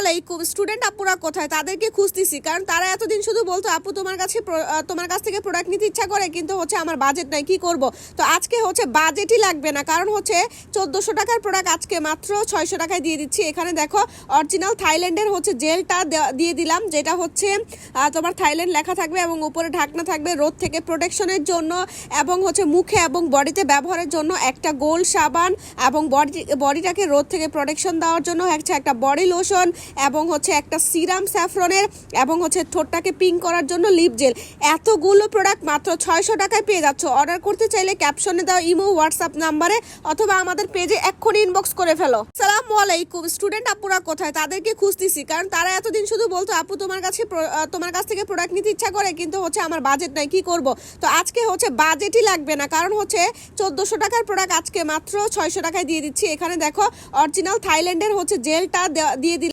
আলাইকুম স্টুডেন্ট আপুরা কোথায় তাদেরকে খুঁজতেছি কারণ তারা এতদিন শুধু বলতো আপু তোমার কাছ থেকে প্রোডাক্ট নিতে ইচ্ছা করে কিন্তু আমার বাজেট নাই কি করব। তো আজকে বাজেটই লাগবে না কারণ 1400 টাকার প্রোডাক্ট আজকে মাত্র 600 টাকায় দিয়ে দিচ্ছি। এখানে দেখো অরিজিনাল থাইল্যান্ডের জেলটা দিয়ে দিলাম, যেটা তোমার থাইল্যান্ড লেখা থাকবে এবং উপরে ঢাকনা থাকবে রোদ থেকে প্রোটেকশনের জন্য এবং মুখে এবং বডিতে ব্যবহারের জন্য একটা গোল্ড সাবান এবং বডিটাকে রোদ থেকে প্রোটেকশন দেওয়ার জন্য একটা বডি লোশন এবং একটা সিরাম স্যাফরনের এবং ঠোঁটটাকে পিঙ্ক করার জন্য লিপ জেল। এতগুলো প্রোডাক্ট মাত্র 600 টাকায় পেয়ে যাচ্ছ। অর্ডার করতে চাইলে ক্যাপশনে দেওয়া ইমো হোয়াটসঅ্যাপ নাম্বারে অথবা আমাদের পেজে এক্ষুনি ইনবক্স করে ফেলো। আসসালামু আলাইকুম স্টুডেন্ট আপুরা কোথায় তাদেরকে খুঁজতেছি কারণ তারা এতদিন শুধু বলতো আপু তোমার কাছ থেকে প্রোডাক্ট নিতে ইচ্ছা করে কিন্তু আমার বাজেট নাই কি করব। তো আজকে বাজেটই লাগবে না কারণ 1400 টাকার প্রোডাক্ট আজকে মাত্র 600 টাকায় দিয়ে দিচ্ছি। এখানে দেখো অরিজিনাল থাইল্যান্ডের জেলটা দিয়ে দিলাম।